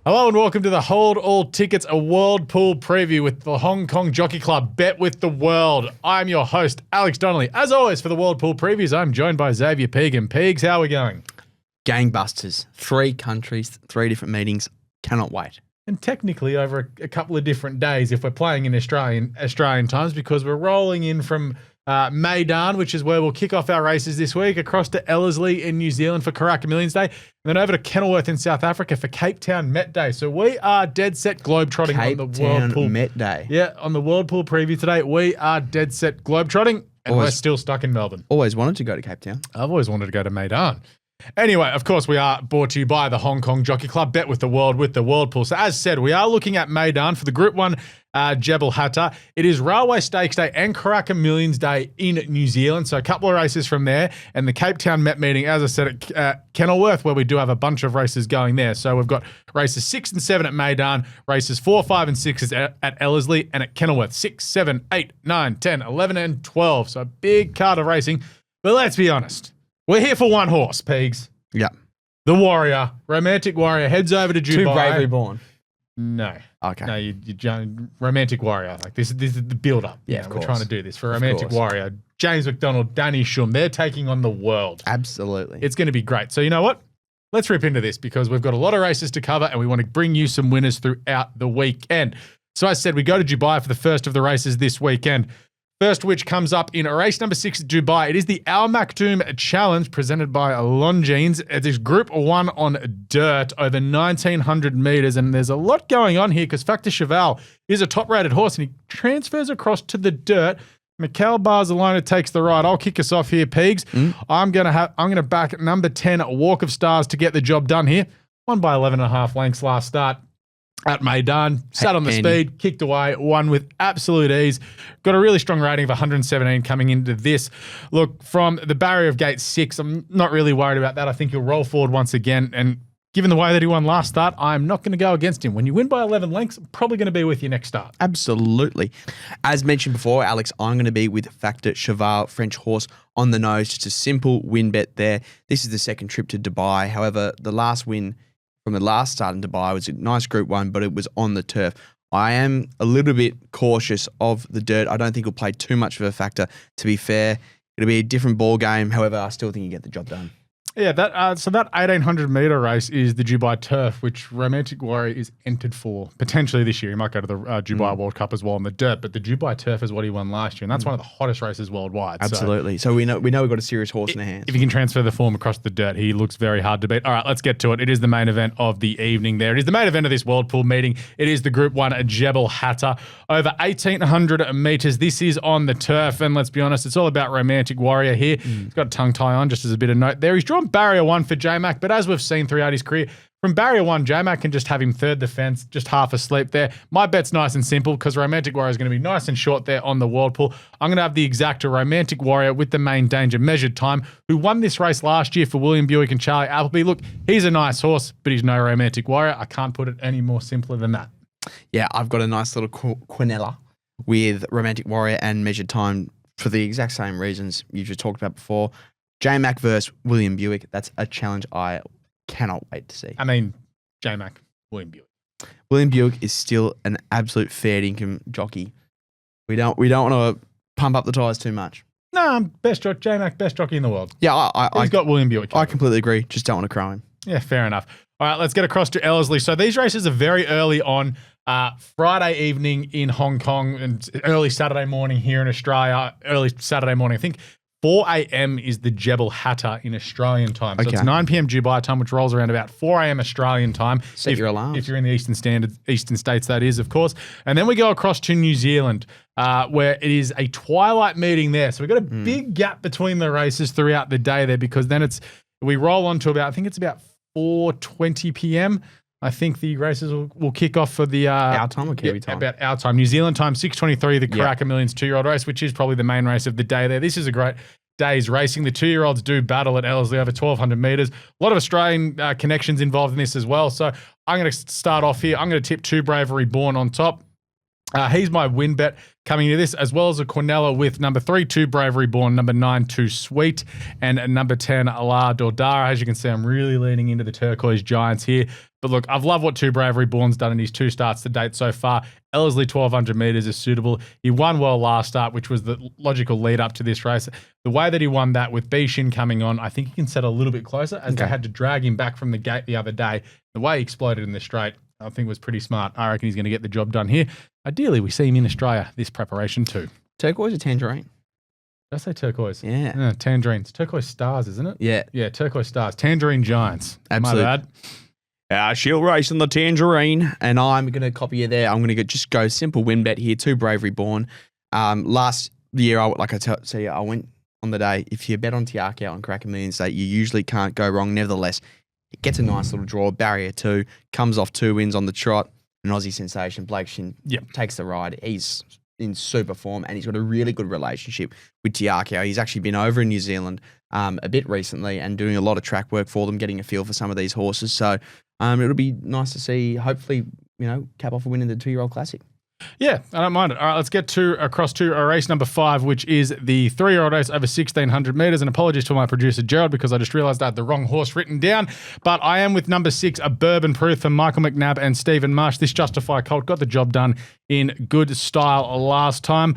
Hello and welcome to the Hold All Tickets, a World Pool preview with the Hong Kong Jockey Club. Bet with the world. I'm your host, Alex Donnelly. As always, for the World Pool previews, I'm joined by Xavier Pegum. Pegs, how are we going? Gangbusters. 3 countries, 3 different meetings. Cannot wait. And technically over a couple of different days if we're playing in Australian times, because we're rolling in from Meydan, which is where we'll kick off our races this week, across to Ellerslie in New Zealand for Karaka Millions Day, and then over to Kenilworth in South Africa for Cape Town Met Day. So we are dead set globetrotting on the World Pool Met Day. Yeah, on the World Pool preview today, we are dead set globetrotting, and we're still stuck in Melbourne. Always wanted to go to Cape Town. I've always wanted to go to Meydan. Anyway, of course, we are brought to you by the Hong Kong Jockey Club. Bet with the World Pool. So as said, we are looking at Meydan for the Group 1 Jebel Hatta. It is Railway Stakes Day and Karaka Millions Day in New Zealand. So a couple of races from there. And the Cape Town Met meeting, as I said, at Kenilworth, where we do have a bunch of races going there. So we've got races 6 and 7 at Meydan, races 4, 5, and 6 at Ellerslie, and at Kenilworth, 6, 7, 8, 9, 10, 11, and 12. So a big card of racing. But let's be honest. We're here for one horse, Pegs. Yeah. The Warrior, Romantic Warrior, heads over to Dubai. Too bravely born. No. Okay. No, you Romantic Warrior. Like this is the build-up. Yeah, of We're course. trying to do this for Romantic Warrior. James McDonald, Danny Shum, they're taking on the world. Absolutely. It's going to be great. So you know what? Let's rip into this because we've got a lot of races to cover and we want to bring you some winners throughout the weekend. So as I said, we go to Dubai for the first of the races this weekend. First, which comes up in race number 6 at Dubai. It is the Al Maktoum Challenge presented by Longines. It is Group 1 on dirt over 1,900 metres. And there's a lot going on here because Factor Cheval is a top-rated horse and he transfers across to the dirt. Mikhail Barcelona takes the ride. I'll kick us off here, Pegs. I'm gonna back number 10, Walk of Stars, to get the job done here. Won by 11.5 lengths last start at Meydan, sat on the speed, kicked away, won with absolute ease. Got a really strong rating of 117 coming into this. Look, from the barrier of gate 6, I'm not really worried about that. I think he'll roll forward once again. And given the way that he won last start, I'm not going to go against him. When you win by 11 lengths, I'm probably going to be with you next start. Absolutely. As mentioned before, Alex, I'm going to be with Factor Cheval, French horse on the nose. Just a simple win bet there. This is the second trip to Dubai. However, the last win from the last start in Dubai was a nice Group 1, but it was on the turf. I am a little bit cautious of the dirt. I don't think it'll play too much of a factor. To be fair, it'll be a different ball game. However, I still think you get the job done. Yeah, so that 1,800-metre race is the Dubai Turf, which Romantic Warrior is entered for potentially this year. He might go to the Dubai World Cup as well on the dirt, but the Dubai Turf is what he won last year, and that's one of the hottest races worldwide. Absolutely. So we know we've got a serious horse in our hands. If he can transfer the form across the dirt, he looks very hard to beat. All right, let's get to it. It is the main event of the evening there. It is the main event of this World Pool meeting. It is the Group 1 Jebel Hatta. Over 1,800 metres. This is on the turf, and let's be honest, it's all about Romantic Warrior here. He's got a tongue tie on, just as a bit of note there. He's drawn barrier 1 for J-Mac, but as we've seen throughout his career, from barrier 1, J-Mac can just have him third the fence, just half asleep there. My bet's nice and simple because Romantic Warrior is going to be nice and short there on the World Pool. I'm going to have the exacta Romantic Warrior with the main danger measured time, who won this race last year for William Buick and Charlie Appleby. Look, he's a nice horse, but he's no Romantic Warrior. I can't put it any more simpler than that. Yeah, I've got a nice little quinella with Romantic Warrior and measured time for the exact same reasons you just talked about before. J-Mac versus William Buick. That's a challenge I cannot wait to see. I mean, J-Mac, William Buick. William Buick is still an absolute fair income jockey. We don't want to pump up the tyres too much. No, J-Mac, best jockey in the world. Yeah, He's got William Buick. I completely agree. Just don't want to crow him. Yeah, fair enough. All right, let's get across to Ellerslie. So these races are very early on. Friday evening in Hong Kong and early Saturday morning here in Australia. Early Saturday morning, I think 4 a.m. is the Jebel Hatta in Australian time. So it's 9 p.m. Dubai time, which rolls around about 4 a.m. Australian time. Set your alarms. If you're in the Eastern States, that is, of course. And then we go across to New Zealand, where it is a twilight meeting there. So we've got a big gap between the races throughout the day there because then we roll on to about 4:20 p.m. I think the races will kick off for the our time or Kiwi time? About our time. New Zealand time, 6:23, the Karaka Millions 2-year-old race, which is probably the main race of the day there. This is a great day's racing. The 2-year-olds do battle at Ellerslie over 1,200 metres. A lot of Australian connections involved in this as well. So I'm going to start off here. I'm going to tip 2 Bravery Born on top. He's my win bet coming into this, as well as a Quinella with number 3, 2 Bravery Born, number 9, 2 Sweet, and number 10, La Dordara. As you can see, I'm really leaning into the Turquoise Giants here. But look, I've loved what 2 Bravery Born's done in his 2 starts to date so far. Ellerslie 1,200 metres is suitable. He won well last start, which was the logical lead up to this race. The way that he won that with Bishin coming on, I think he can set a little bit closer, as they had to drag him back from the gate the other day. The way he exploded in the straight, I think was pretty smart. I reckon he's going to get the job done here. Ideally, we see him in Australia this preparation too. Turquoise or tangerine? Did I say turquoise? Yeah. Tangerines. Turquoise Stars, isn't it? Yeah. Yeah, Turquoise Stars. Tangerine Giants. Absolutely. My bad. She'll race in the tangerine, and I'm going to copy you there. I'm going to just go simple win bet here. 2 Bravery Born. Last year, I went on the day. If you bet on Tiaki on Karaka Million State, you usually can't go wrong. Nevertheless, it gets a nice little draw. Barrier 2 comes off 2 wins on the trot. An Aussie sensation, Blake Shin, takes the ride. He's in super form, and he's got a really good relationship with Tiaki. He's actually been over in New Zealand a bit recently and doing a lot of track work for them, getting a feel for some of these horses. So it'll be nice to see, hopefully, cap off a win in the 2-year-old classic. Yeah, I don't mind it. All right, let's get across to race number 5, which is the 3-year-old race over 1,600 metres. And apologies to my producer, Gerald, because I just realised I had the wrong horse written down. But I am with number 6, a Bourbon Proof for Michael McNabb and Stephen Marsh. This Justify colt got the job done in good style last time.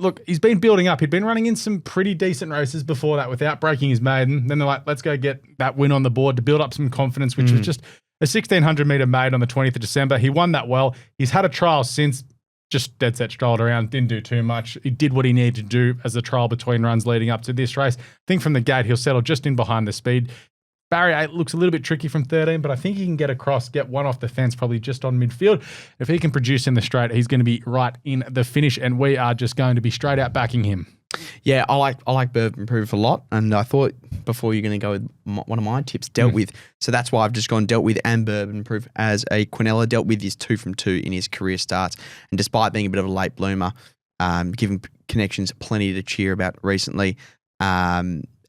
Look, he's been building up. He'd been running in some pretty decent races before that without breaking his maiden. Then they're like, let's go get that win on the board to build up some confidence, which was just a 1,600 metre maiden on the 20th of December. He won that well. He's had a trial since, just dead set strolled around, didn't do too much. He did what he needed to do as a trial between runs leading up to this race. I think from the gate, he'll settle just in behind the speed. Barrier 8 looks a little bit tricky from 13, but I think he can get across, get one off the fence, probably just on midfield. If he can produce in the straight, he's going to be right in the finish, and we are just going to be straight out backing him. Yeah, I like Bourbon Proof a lot, and I thought before you're going to go with one of my tips, Dealt With. So that's why I've just gone Dealt With and Bourbon Proof as a Quinella. Dealt With is 2 from 2 in his career starts, and despite being a bit of a late bloomer, giving connections plenty to cheer about recently,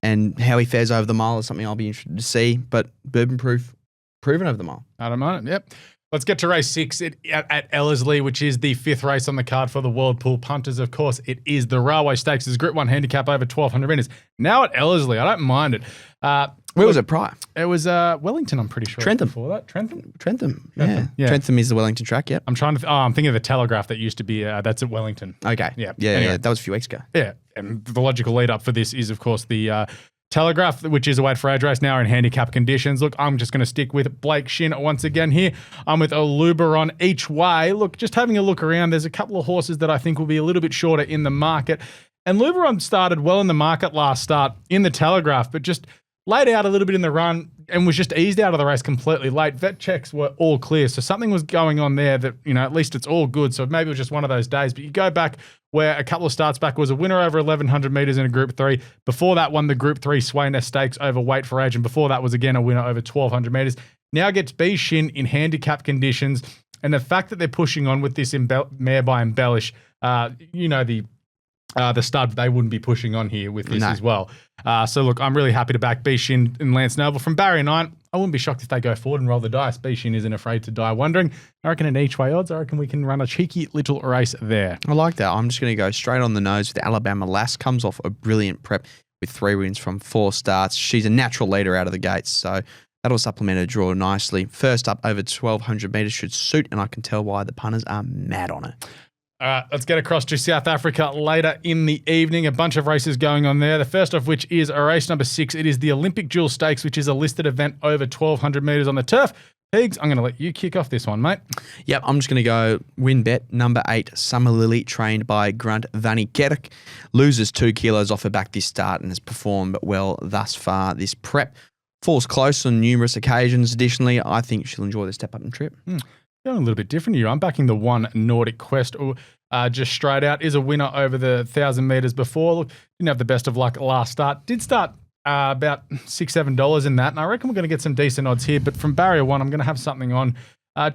and how he fares over the mile is something I'll be interested to see. But Bourbon Proof, proven over the mile. I don't mind it. Yep. Let's get to race 6 at Ellerslie, which is the 5th race on the card for the World Pool Punters. Of course, it is the Railway Stakes. It's Group 1 handicap over 1,200 metres. Now at Ellerslie, I don't mind it. Where was it prior? It was Wellington, I'm pretty sure. Trentham. Before that. Trentham. Yeah. Trentham is the Wellington track, yep. I'm thinking of the Telegraph that used to be, that's at Wellington. Okay. Yeah. Yeah, that was a few weeks ago. Yeah. And the logical lead up for this is, of course, the Telegraph, which is a weight for age race now in handicap conditions. Look, I'm just going to stick with Blake Shin once again here. I'm with Oluberon each way. Look, just having a look around, there's a couple of horses that I think will be a little bit shorter in the market. And Luberon started well in the market last start in the Telegraph, but just laid out a little bit in the run and was just eased out of the race completely late. Vet checks were all clear. So something was going on there that, at least it's all good. So maybe it was just one of those days. But you go back where a couple of starts back was a winner over 1,100 metres in a Group 3. Before that won the Group 3 Swayness Stakes over weight for age. And before that was again a winner over 1,200 metres. Now gets B Shin in handicap conditions. And the fact that they're pushing on with this mare by Embellish, the stud, they wouldn't be pushing on here with this as well. So look, I'm really happy to back Bishin and Lance Noble. From barrier 9, I wouldn't be shocked if they go forward and roll the dice. Bishin isn't afraid to die wondering. I reckon at each way odds, I reckon we can run a cheeky little race there. I like that. I'm just going to go straight on the nose with Alabama Lass. Comes off a brilliant prep with 3 wins from 4 starts. She's a natural leader out of the gates, so that'll supplement her draw nicely. First up over 1,200 metres should suit, and I can tell why the punters are mad on it. All right, let's get across to South Africa later in the evening. A bunch of races going on there. The first of which is race number 6. It is the Olympic Jewel Stakes, which is a listed event over 1,200 metres on the turf. Pigs, I'm going to let you kick off this one, mate. Yep, I'm just going to go win bet number 8, Summer Lily, trained by Grunt Vanny Kerk. Loses 2 kilos off her back this start and has performed well thus far this prep. Falls close on numerous occasions. Additionally, I think she'll enjoy the step up and trip. Going a little bit different here. I'm backing the 1 Nordic Quest, just straight out. Is a winner over the 1,000 metres before. Look, didn't have the best of luck last start. Did start about $6-7 in that, and I reckon we're going to get some decent odds here. But from barrier 1, I'm going to have something on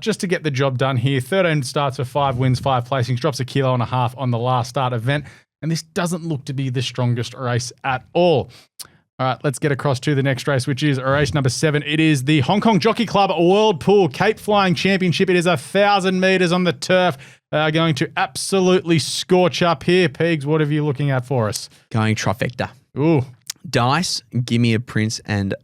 just to get the job done here. 13 starts for 5 wins, 5 placings, drops 1.5 kilos on the last start event, and this doesn't look to be the strongest race at all. All right, let's get across to the next race, which is race number 7. It is the Hong Kong Jockey Club World Pool Cape Flying Championship. It is 1,000 metres on the turf. Going to absolutely scorch up here. Pegs, what are you looking at for us? Going trifecta. Ooh. Dice, Gimme a Prince, and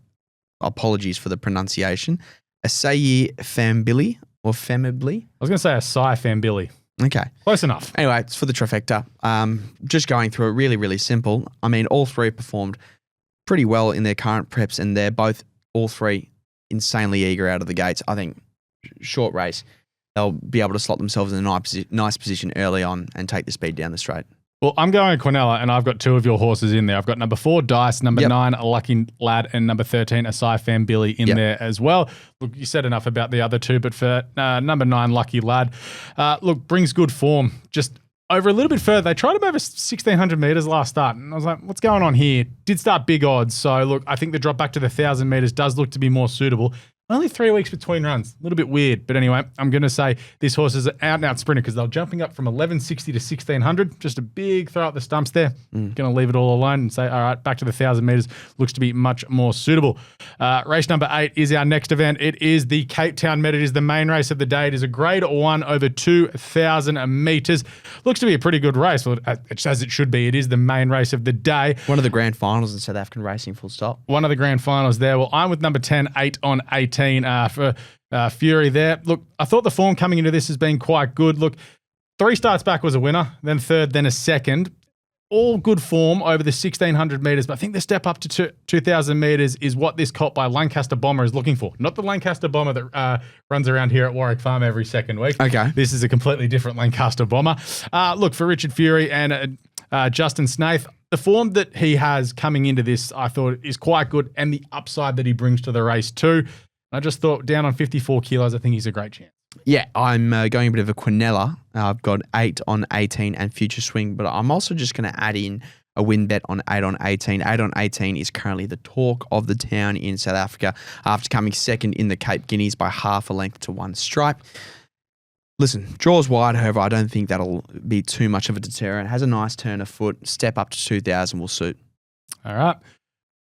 apologies for the pronunciation, Xavier Pegum or Famibly. I was going to say Asai Fambilly. Okay. Close enough. Anyway, it's for the trifecta. Just going through it really, really simple. I mean, all three performed pretty well in their current preps, and they're all three insanely eager out of the gates. I think short race, they'll be able to slot themselves in a nice position early on and take the speed down the straight. Well, I'm going Quinella, and I've got 2 of your horses in there. I've got number 4, Dice, number 9, Lucky Lad, and number 13, Asai Fambilly in there as well. Look, you said enough about the other 2, but for number 9, Lucky Lad, look, brings good form. Just over a little bit further, they tried him over 1,600 metres last start, and I was like, what's going on here? Did start big odds, so look, I think the drop back to the 1,000 metres does look to be more suitable. Only 3 weeks between runs. A little bit weird. But anyway, I'm going to say this horse is an out-and-out sprinter because they're jumping up from 1,160 to 1,600. Just a big throw up the stumps there. Going to leave it all alone and say, all right, back to the 1,000 metres. Looks to be much more suitable. Race number 8 is our next event. It is the Cape Town Met. It is the main race of the day. It is a grade 1 over 2,000 metres. Looks to be a pretty good race. Well, as it should be. It is the main race of the day. One of the grand finals in South African racing, full stop. One of the grand finals there. Well, I'm with number 10, 8 on 18. For Fury there. Look, I thought the form coming into this has been quite good. Look, 3 starts back was a winner, then third, then a second. All good form over the 1,600 metres, but I think the step up to 2,000 metres is what this colt by Lancaster Bomber is looking for. Not the Lancaster Bomber that runs around here at Warwick Farm every second week. Okay. This is a completely different Lancaster Bomber. Look, for Richard Fury and Justin Snaith, the form that he has coming into this, I thought, is quite good, and the upside that he brings to the race too. I just thought down on 54 kilos, I think he's a great chance. Yeah, I'm going a bit of a Quinella. I've got 8 on 18 and Future Swing, but I'm also just going to add in a win bet on 8 on 18. 8 on 18 is currently the talk of the town in South Africa after coming second in the Cape Guineas by half a length to 1 stripe. Listen, draws wide, however, I don't think that'll be too much of a deterrent. Has a nice turn of foot. Step up to 2,000 will suit. All right.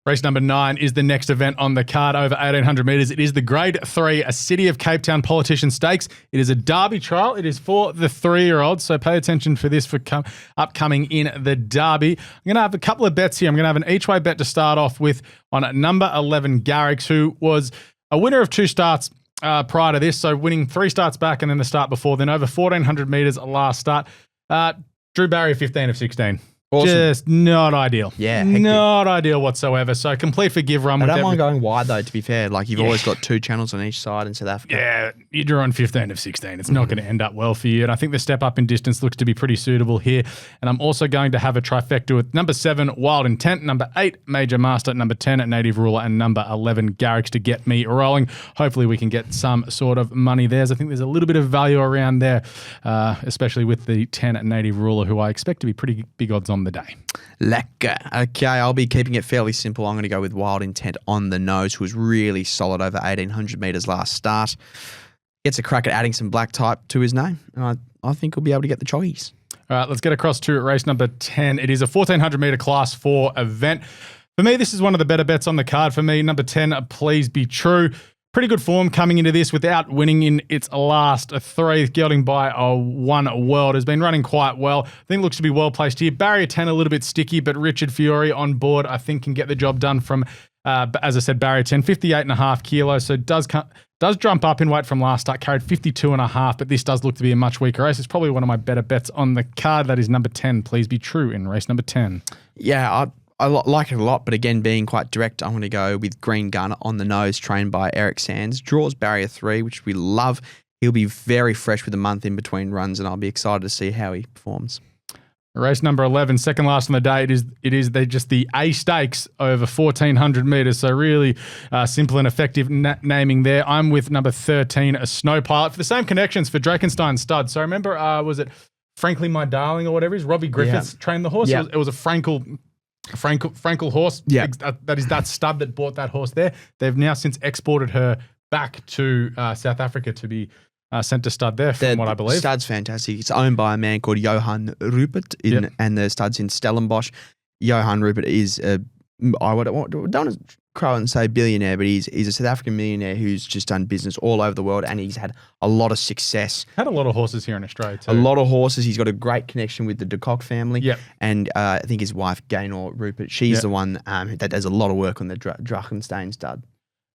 Race number 9 is the next event on the card over 1,800 metres. It is the Grade 3, a City of Cape Town Politician Stakes. It is a Derby trial. It is for the 3-year-olds, so pay attention for this for upcoming in the Derby. I'm going to have a couple of bets here. I'm going to have an each-way bet to start off with on number 11, Garrix, who was a winner of 2 starts prior to this, so winning 3 starts back and then the start before, then over 1,400 metres last start. Drew barrier 15 of 16. Awesome. Just not ideal. Yeah, hectic. Not ideal whatsoever. So complete forgive run. I with don't mind going wide though, to be fair. Like you've always got 2 channels on each side in South Africa. Yeah, you drew on 15 of 16. It's not going to end up well for you. And I think the step up in distance looks to be pretty suitable here. And I'm also going to have a trifecta with number 7, Wild Intent, number 8, Major Master, number 10, Native Ruler, and number 11, Garrix to get me rolling. Hopefully we can get some sort of money there. I think there's a little bit of value around there, especially with the 10 Native Ruler, who I expect to be pretty big odds on the day. Lekker. Okay, I'll be keeping it fairly simple. I'm going to go with Wild Intent on the nose, who was really solid over 1,800 metres last start. Gets a crack at adding some black type to his name. And I think he'll be able to get the choggies. All right, let's get across to race number 10. It is a 1,400 metre class 4 event. For me, this is one of the better bets on the card for me. Number 10, Please Be True. Pretty good form coming into this without winning in its last 3, gelding by a 1 world. Has been running quite well. I think looks to be well placed here. Barrier 10 a little bit sticky, but Richard Fury on board I think can get the job done from, as I said, barrier 10, 58.5 kilos. So does jump up in weight from last start, carried 52.5, but this does look to be a much weaker race. It's probably one of my better bets on the card. That is number 10, Please Be True in race number 10. Yeah, I like it a lot, but again, being quite direct, I'm going to go with Green Gun on the nose, trained by Eric Sands. Draws barrier 3, which we love. He'll be very fresh with a month in between runs, and I'll be excited to see how he performs. Race number 11, second last on the day. It is just the A stakes over 1,400 metres. So really simple and effective naming there. I'm with number 13, a Snow Pilot, for the same connections for Drakenstein Stud. So remember, was it Frankly My Darling or whatever it is? Robbie Griffiths trained the horse. Yeah. It was a Frankel horse. Yeah. That is that stud that bought that horse there. They've now since exported her back to South Africa to be sent to stud there, from what I believe. Stud's fantastic. It's owned by a man called Johan Rupert, and the stud's in Stellenbosch. Johan Rupert is a don't want to crow and say billionaire, but he's a South African millionaire who's just done business all over the world, and he's had a lot of success. Had a lot of horses here in Australia too. A lot of horses. He's got a great connection with the de Kock family. Yep. And I think his wife, Gaynor Rupert, she's the one that does a lot of work on the Drachenstein stud.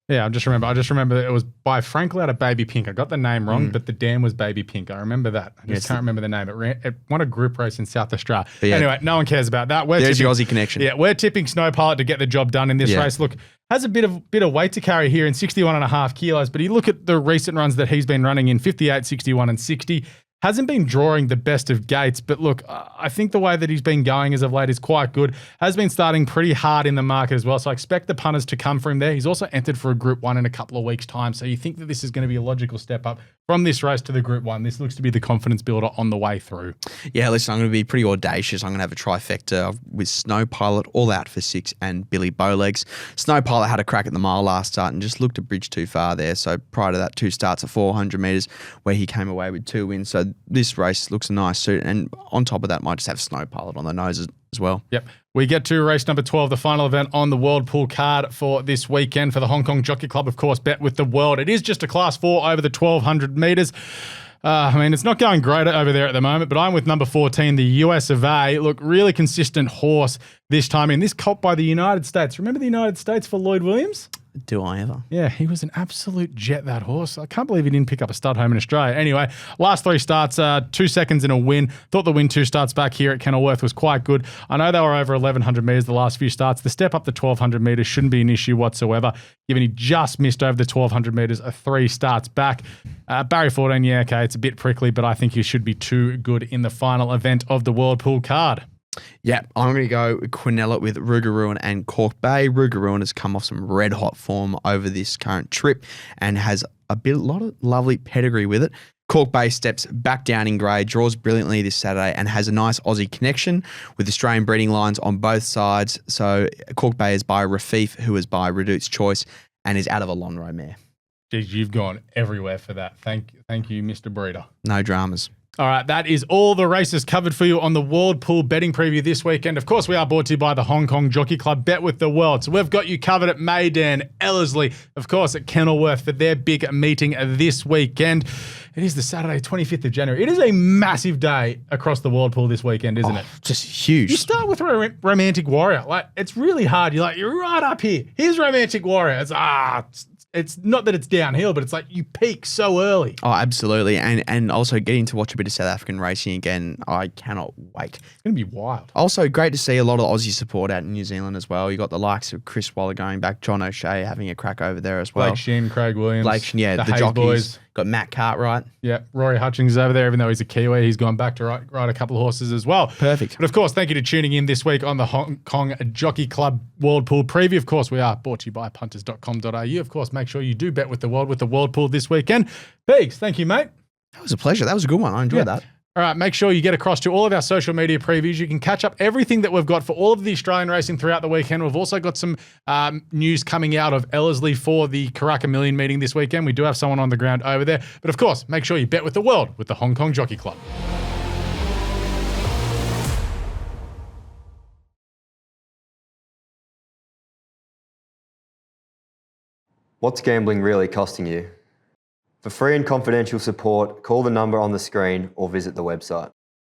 Yeah, I just remember it was by Franklin out of Baby Pink. I got the name wrong, but the dam was Baby Pink. I remember that. I just can't remember the name. It won a group race in South Australia. Anyway, no one cares about that. There's your Aussie connection. Yeah, we're tipping Snow Pilot to get the job done in this race. Look, has a bit of weight to carry here in 61.5 kilos, but you look at the recent runs that he's been running in 58, 61 and 60. Hasn't been drawing the best of gates, but look, I think the way that he's been going as of late is quite good. Has been starting pretty hard in the market as well, so I expect the punters to come for him there. He's also entered for a Group 1 in a couple of weeks' time, so you think that this is going to be a logical step up from this race to the Group 1. This looks to be the confidence builder on the way through. Yeah, listen, I'm going to be pretty audacious. I'm going to have a trifecta with Snow Pilot, All Out for 6, and Billy Bowlegs. Snow Pilot had a crack at the mile last start and just looked a bridge too far there, so prior to that, 2 starts at 400 metres where he came away with 2 wins, so this race looks a nice suit, and on top of that, might just have Snow Pilot on the nose as well. Yep. We get to race number 12, the final event on the World Pool card for this weekend for the Hong Kong Jockey Club. Of course, Bet with the World. It is just a Class 4 over the 1,200 metres. I mean, it's not going great over there at the moment, but I'm with number 14, the US of A. Look, really consistent horse this time in. This colt by the United States. Remember the United States for Lloyd Williams? Do I ever? Yeah, he was an absolute jet, that horse. I can't believe he didn't pick up a stud home in Australia. Anyway, last 3 starts, 2 seconds in a win. Thought the win 2 starts back here at Kenilworth was quite good. I know they were over 1,100 metres the last few starts. The step up to 1,200 metres shouldn't be an issue whatsoever, given he just missed over the 1,200 metres 3 starts back. Barry 14, yeah, okay, it's a bit prickly, but I think he should be too good in the final event of the World Pool card. Yeah, I'm going to go Quinella with Rougarou and Cork Bay. Rougarou has come off some red-hot form over this current trip and has a lot of lovely pedigree with it. Cork Bay steps back down in grade, draws brilliantly this Saturday and has a nice Aussie connection with Australian breeding lines on both sides. So Cork Bay is by Rafif, who is by Redout's Choice, and is out of a Lonhro mare. Geez, you've gone everywhere for that. Thank you, Mr. Breeder. No dramas. All right, that is all the races covered for you on the World Pool betting preview this weekend. Of course, we are brought to you by the Hong Kong Jockey Club, Bet with the World. So we've got you covered at Meydan, Ellerslie, of course, at Kenilworth for their big meeting this weekend. It is the Saturday, 25th of January. It is a massive day across the World Pool this weekend, isn't it? Just huge. You start with Romantic Warrior. Like, it's really hard. You're right up here. Here's Romantic Warrior. It's not that it's downhill, but it's like you peak so early. Oh, absolutely. And also getting to watch a bit of South African racing again, I cannot wait. It's going to be wild. Also, great to see a lot of Aussie support out in New Zealand as well. You got the likes of Chris Waller going back, John O'Shea having a crack over there as well. Blake Shin, Craig Williams. Blake Shin, yeah, the Hayes jockeys. Boys. Got Matt Cartwright. Yeah, Rory Hutchings is over there, even though he's a Kiwi. He's gone back to ride a couple of horses as well. Perfect. But of course, thank you to tuning in this week on the Hong Kong Jockey Club World Pool preview. Of course, we are brought to you by punters.com.au. Of course, make sure you do bet with the World Pool this weekend. Biggs, thank you, mate. That was a pleasure. That was a good one. I enjoyed that. All right, make sure you get across to all of our social media previews. You can catch up everything that we've got for all of the Australian racing throughout the weekend. We've also got some news coming out of Ellerslie for the Karaka Million meeting this weekend. We do have someone on the ground over there. But of course, make sure you bet with the world with the Hong Kong Jockey Club. What's gambling really costing you? For free and confidential support, call the number on the screen or visit the website.